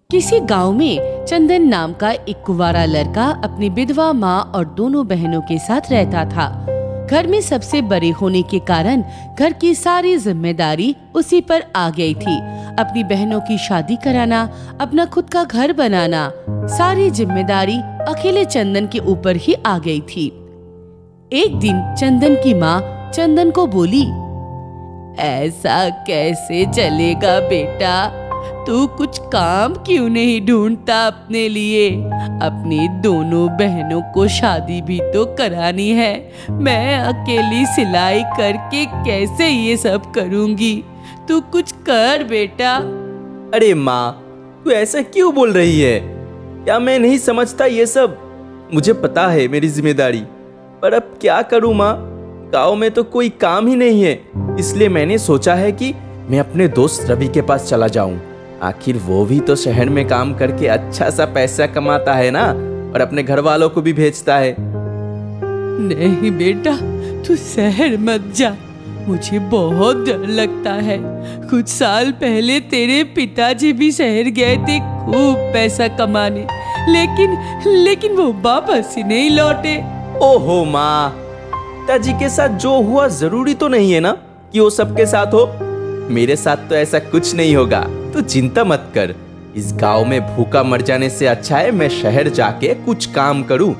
किसी गांव में चंदन नाम का एक कुंवारा लड़का अपनी विधवा माँ और दोनों बहनों के साथ रहता था। घर में सबसे बड़े होने के कारण घर की सारी जिम्मेदारी उसी पर आ गई थी। अपनी बहनों की शादी कराना, अपना खुद का घर बनाना, सारी जिम्मेदारी अकेले चंदन के ऊपर ही आ गई थी। एक दिन चंदन की माँ चंदन को बोली, ऐसा कैसे चलेगा बेटा, तू कुछ काम क्यों नहीं ढूंढता अपने लिए? अपनी दोनों बहनों को शादी भी तो करानी है। मैं अकेली सिलाई करके कैसे ये सब करूंगी? तू कुछ कर बेटा। अरे माँ, तू ऐसा क्यों बोल रही है? क्या मैं नहीं समझता ये सब? मुझे पता है मेरी जिम्मेदारी, पर अब क्या करूँ माँ? गांव में तो कोई काम ही नहीं है, इसलिए मैंने सोचा है कि मैं अपने दोस्त रवि के पास चला जाऊं। आखिर वो भी तो शहर में काम करके अच्छा सा पैसा कमाता है ना, और अपने घर वालों को भी भेजता है। नहीं बेटा, तू शहर मत जा, मुझे बहुत डर लगता है। कुछ साल पहले तेरे पिताजी भी शहर गए थे खूब पैसा कमाने, लेकिन वो वापस ही नहीं लौटे। ओहो माँ, पिताजी के साथ जो हुआ जरूरी तो नहीं है ना कि वो सबके साथ हो। मेरे साथ तो ऐसा कुछ नहीं होगा, तो चिंता मत कर। इस गांव में भूखा मर जाने से अच्छा है मैं शहर जाके कुछ काम करूं।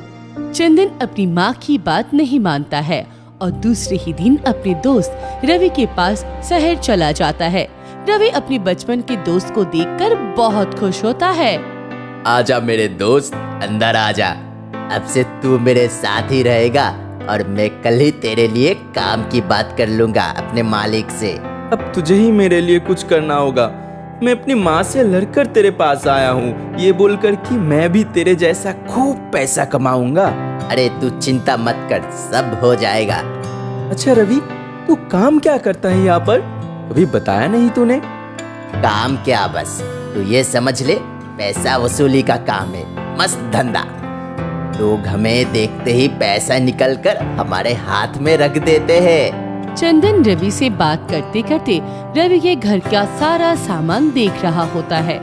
चंदन अपनी माँ की बात नहीं मानता है और दूसरे ही दिन अपने दोस्त रवि के पास शहर चला जाता है। रवि अपनी बचपन के दोस्त को देखकर बहुत खुश होता है। आजा मेरे दोस्त, अंदर आजा। अब से तू मेरे साथ ही रहेगा और मैं कल ही तेरे लिए काम की बात कर लूंगा अपने मालिक से। अब तुझे ही मेरे लिए कुछ करना होगा। मैं अपनी माँ से लड़कर तेरे पास आया हूँ, ये बोलकर कि मैं भी तेरे जैसा खूब पैसा कमाऊंगा। अरे तू चिंता मत कर, सब हो जाएगा। अच्छा रवि, तू काम क्या करता है यहाँ पर? कभी बताया नहीं तूने। काम क्या, बस तू ये समझ ले, पैसा वसूली का काम है। मस्त धंधा। लोग हमें देखते ही पैसा निकल कर हमारे हाथ में रख देते हैं। चंदन रवि से बात करते करते रवि के घर का सारा सामान देख रहा होता है।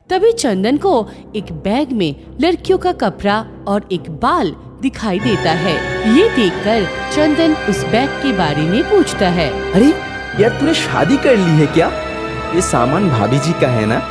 तभी चंदन को एक बैग में लड़कियों का कपड़ा और एक बाल दिखाई देता है। ये देखकर चंदन उस बैग के बारे में पूछता है। अरे यार, तूने शादी कर ली है क्या? ये सामान भाभी जी का है ना?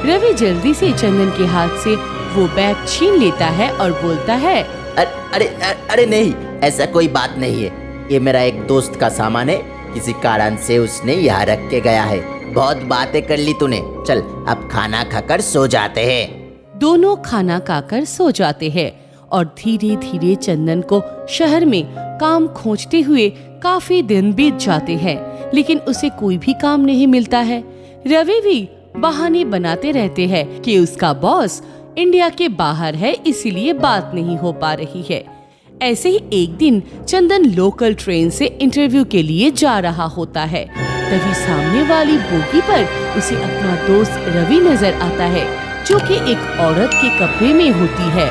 रवि जल्दी से चंदन के हाथ से वो बैग छीन लेता है और बोलता है, अरे नहीं, ऐसा कोई बात नहीं है। ये मेरा एक दोस्त का सामान है, किसी कारण से उसने यहाँ रख के गया है। बहुत बातें कर ली तूने, चल अब खाना खाकर सो जाते हैं। दोनों खाना खाकर सो जाते हैं और धीरे धीरे चंदन को शहर में काम खोजते हुए काफी दिन बीत जाते हैं, लेकिन उसे कोई भी काम नहीं मिलता है। रवि भी बहाने बनाते रहते हैं कि उसका बॉस इंडिया के बाहर है, इसीलिए बात नहीं हो पा रही है। ऐसे ही एक दिन चंदन लोकल ट्रेन से इंटरव्यू के लिए जा रहा होता है। तभी सामने वाली बोगी पर उसे अपना दोस्त रवि नजर आता है, जो कि एक औरत के कपड़े में होती है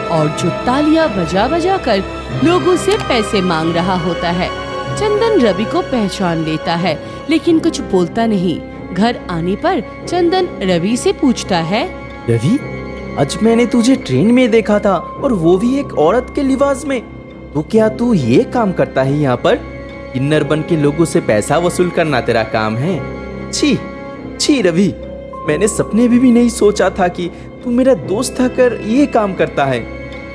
और जो तालियां बजा बजा कर लोगों से पैसे मांग रहा होता है। चंदन रवि को पहचान लेता है, लेकिन कुछ बोलता नहीं। घर आने पर चंदन रवि से पूछता है, रवि, आज मैंने तुझे ट्रेन में देखा था, और वो भी एक औरत के लिबास में। तो क्या तू ये काम करता है यहाँ पर? किन्नर बन के लोगों से पैसा वसूल करना तेरा काम है? छी छी रवि, मैंने सपने में भी नहीं सोचा था कि तू मेरा दोस्त होकर ये काम करता है।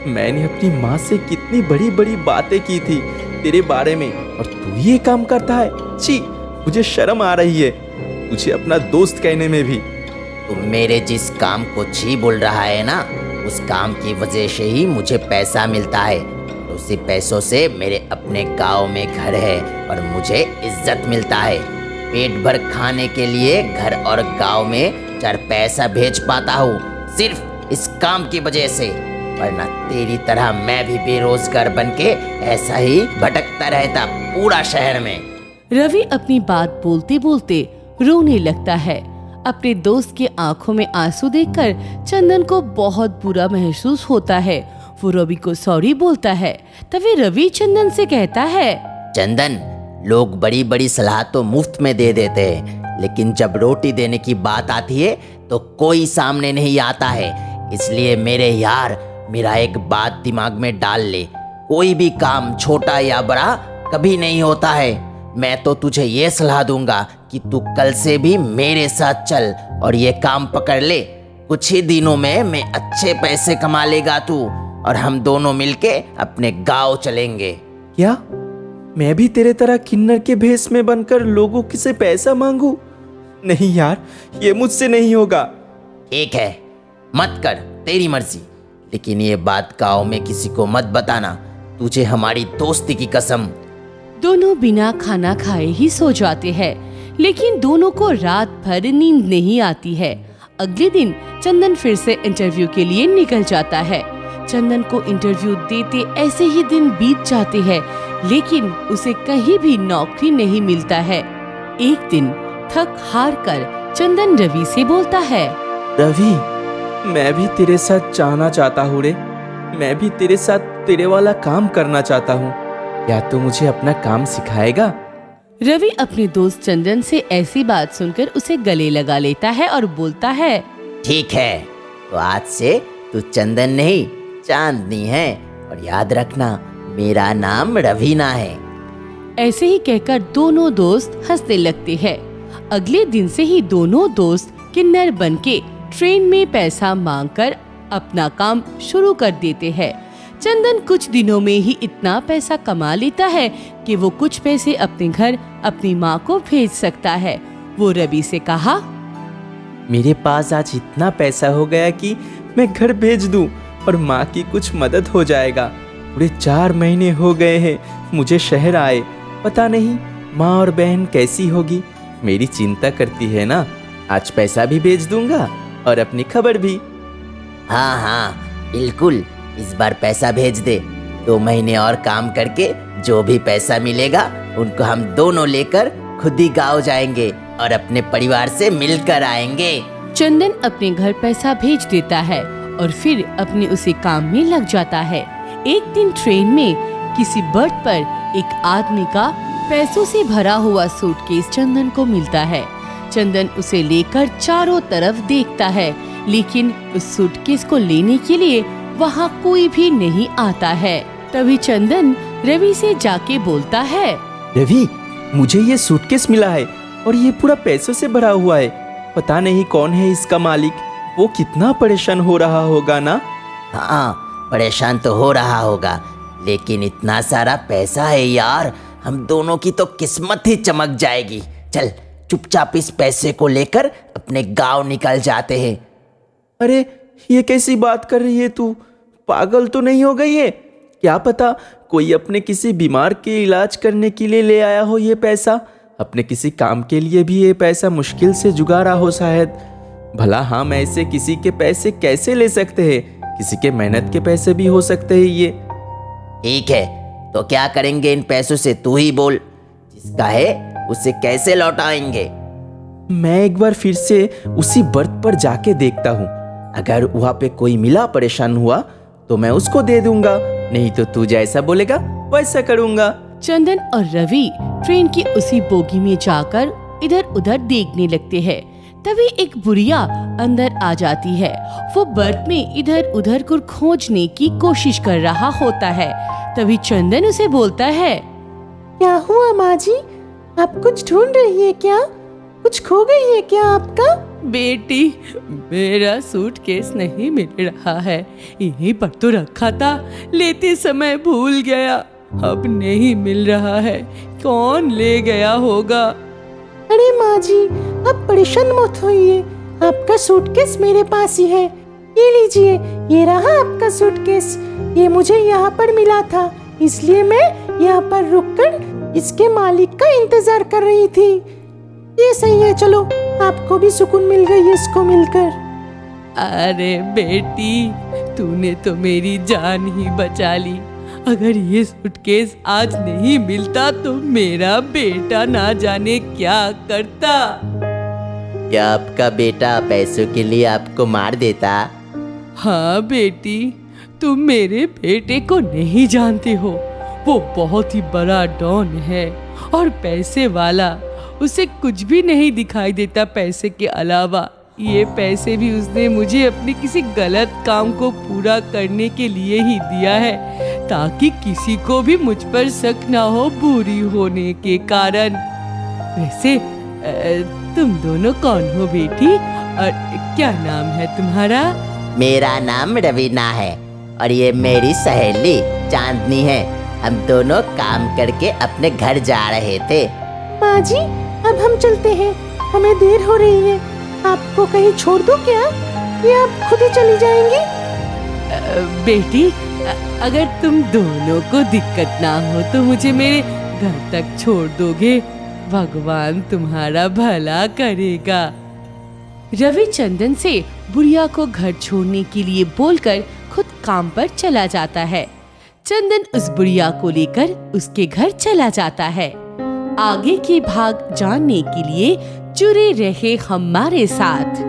मैंने अपनी माँ से कितनी बड़ी बड़ी बातें की थी तेरे बारे में, और तू ये काम करता है? छी, मुझे शर्म आ रही है तुझे अपना दोस्त कहने में भी। तू मेरे जिस काम को छी बोल रहा है ना, उस काम की वजह से ही मुझे पैसा मिलता है। उसी पैसों से मेरे अपने गांव में घर है और मुझे इज्जत मिलता है। पेट भर खाने के लिए घर और गांव में 4 पैसा भेज पाता हूँ, सिर्फ इस काम की वजह से। वरना तेरी तरह मैं भी बेरोजगार बनके ऐसा ही भटकता रहता पूरा शहर में। रवि अपनी बात बोलते बोलते रोने लगता है। अपने दोस्त की आंखों में आंसू देखकर चंदन को बहुत बुरा महसूस होता है। वो रवि को सॉरी बोलता है। तभी रवि चंदन से कहता है, चंदन, लोग बड़ी बड़ी सलाह तो मुफ्त में दे देते हैं, लेकिन जब रोटी देने की बात आती है तो कोई सामने नहीं आता है। इसलिए मेरे यार, मेरा एक बात दिमाग में डाल ले, कोई भी काम छोटा या बड़ा कभी नहीं होता है। मैं तो तुझे ये सलाह दूंगा कि तू कल से भी मेरे साथ चल और ये काम पकड़ ले। कुछ ही दिनों में मैं अच्छे पैसे कमा लेगा तू, और हम दोनों मिलके अपने गांव चलेंगे। क्या मैं भी तेरे तरह किन्नर के भेष में बनकर लोगों से पैसा मांगू? नहीं यार, ये मुझसे नहीं होगा। ठीक है, मत कर, तेरी मर्जी, लेकिन ये बात गांव में किसी को मत बताना, तुझे हमारी दोस्ती की कसम। दोनों बिना खाना खाए ही सो जाते हैं, लेकिन दोनों को रात भर नींद नहीं आती है। अगले दिन चंदन फिर से इंटरव्यू के लिए निकल जाता है। चंदन को इंटरव्यू देते ऐसे ही दिन बीत जाते हैं, लेकिन उसे कहीं भी नौकरी नहीं मिलता है। एक दिन थक हार कर चंदन रवि से बोलता है, रवि, मैं भी तेरे साथ जाना चाहता हूँ रे। मैं भी तेरे साथ तेरे वाला काम करना चाहता हूँ। क्या तू मुझे अपना काम सिखाएगा? रवि अपने दोस्त चंदन से ऐसी बात सुनकर उसे गले लगा लेता है और बोलता है, ठीक है, तो आज से तू चंदन नहीं चांदनी है, और याद रखना मेरा नाम रवीना है। ऐसे ही कहकर दोनों दोस्त हंसने लगते हैं। अगले दिन से ही दोनों दोस्त किन्नर बनके ट्रेन में पैसा मांगकर अपना काम शुरू कर देते हैं। चंदन कुछ दिनों में ही इतना पैसा कमा लेता है कि वो कुछ पैसे अपने घर अपनी माँ को भेज सकता है। वो रवि से कहा, मेरे पास आज इतना पैसा हो गया कि मैं घर भेज दूं और माँ की कुछ मदद हो जाएगा। पूरे 4 महीने हो गए हैं मुझे शहर आए। पता नहीं माँ और बहन कैसी होगी, मेरी चिंता करती है ना। आज पैसा भी भेज दूंगा और अपनी खबर भी। हाँ हाँ बिल्कुल, इस बार पैसा भेज दे। 2 महीने और काम करके जो भी पैसा मिलेगा उनको हम दोनों लेकर खुद ही गाँव जाएंगे और अपने परिवार से मिलकर आएंगे। चंदन अपने घर पैसा भेज देता है और फिर अपने उसी काम में लग जाता है। एक दिन ट्रेन में किसी बर्थ पर एक आदमी का पैसों से भरा हुआ सूटकेस चंदन को मिलता है। चंदन उसे लेकर चारों तरफ देखता है, लेकिन उस सूटकेस को लेने के लिए वहाँ कोई भी नहीं आता है। तभी चंदन रवि से जाके बोलता है, रवि, मुझे ये सूटकेस मिला है और ये पूरा पैसों से भरा हुआ है। पता नहीं कौन है इसका मालिक। वो कितना परेशान हो रहा होगा ना। हाँ, परेशान तो हो रहा होगा, लेकिन इतना सारा पैसा है यार, हम दोनों की तो किस्मत ही चमक जाएगी। चल चुपचाप इस पैसे को लेकर अपने गांव निकल जाते हैं। अरे ये कैसी बात कर रही है तू? पागल तो नहीं हो गई है? क्या पता कोई अपने किसी बीमार के इलाज करने के लिए ले आया हो ये पैसा। अपने किसी काम के लिए भी ये पैसा मुश्किल से जुगाड़ा हो शायद। भला हम ऐसे किसी के पैसे कैसे ले सकते हैं? किसी के मेहनत के पैसे भी हो सकते हैं ये। ठीक है, तो क्या करेंगे इन पैसों से, तू ही बोल। जिसका है उसे कैसे लौटाएंगे? मैं एक बार फिर से उसी बर्थ पर जाके देखता हूँ। अगर वहाँ पे कोई मिला परेशान हुआ तो मैं उसको दे दूंगा, नहीं तो तू जैसा बोलेगा वैसा करूंगा। चंदन और रवि ट्रेन की उसी बोगी में जाकर इधर उधर देखने लगते हैं। तभी एक बुढ़िया अंदर आ जाती है। वो बर्थ में इधर उधर कुछ खोजने की कोशिश कर रहा होता है। तभी चंदन उसे बोलता है, क्या हुआ माँ जी, आप कुछ ढूंढ रही है क्या? कुछ खो गई है क्या आपका? बेटी, मेरा सूटकेस नहीं मिल रहा है। यहीं पर तो रखा था, लेते समय भूल गया, अब नहीं मिल रहा है। कौन ले गया होगा? अरे माँ जी, आप परेशान मत होइए, आपका सूटकेस मेरे पास ही है। ये लीजिए, ये रहा आपका सूटकेस। ये मुझे यहाँ पर मिला था, इसलिए मैं यहाँ पर रुककर इसके मालिक का इंतजार कर रही थी। ये सही है, चलो आपको भी सुकून मिल गई इसको मिलकर। अरे बेटी, तूने तो मेरी जान ही बचा ली। अगर ये सूटकेस आज नहीं मिलता तो मेरा बेटा ना जाने क्या करता। क्या आपका बेटा पैसों के लिए आपको मार देता? हाँ बेटी, तुम मेरे बेटे को नहीं जानते हो। वो बहुत ही बड़ा डॉन है और पैसे वाला। उसे कुछ भी नहीं दिखाई देता पैसे के अलावा। ये पैसे भी उसने मुझे अपने किसी गलत काम को पूरा करने के लिए ही दिया है, ताकि किसी को भी मुझ पर शक ना हो बुरी होने के कारण। वैसे तुम दोनों कौन हो बेटी, और क्या नाम है तुम्हारा? मेरा नाम रवीना है और ये मेरी सहेली चांदनी है। हम दोनों काम करके अपने घर जा रहे थे। माँ जी, अब हम चलते हैं, हमें देर हो रही है। आपको कहीं छोड़ दूं क्या, या आप खुद ही चली जाएंगी? बेटी, अगर तुम दोनों को दिक्कत ना हो तो मुझे मेरे घर तक छोड़ दोगे? भगवान तुम्हारा भला करेगा। रविचंदन से बुढ़िया को घर छोड़ने के लिए बोलकर खुद काम पर चला जाता है। चंदन उस बुढ़िया को लेकर उसके घर चला जाता है। आगे के भाग जानने के लिए जुड़े रहे हमारे साथ।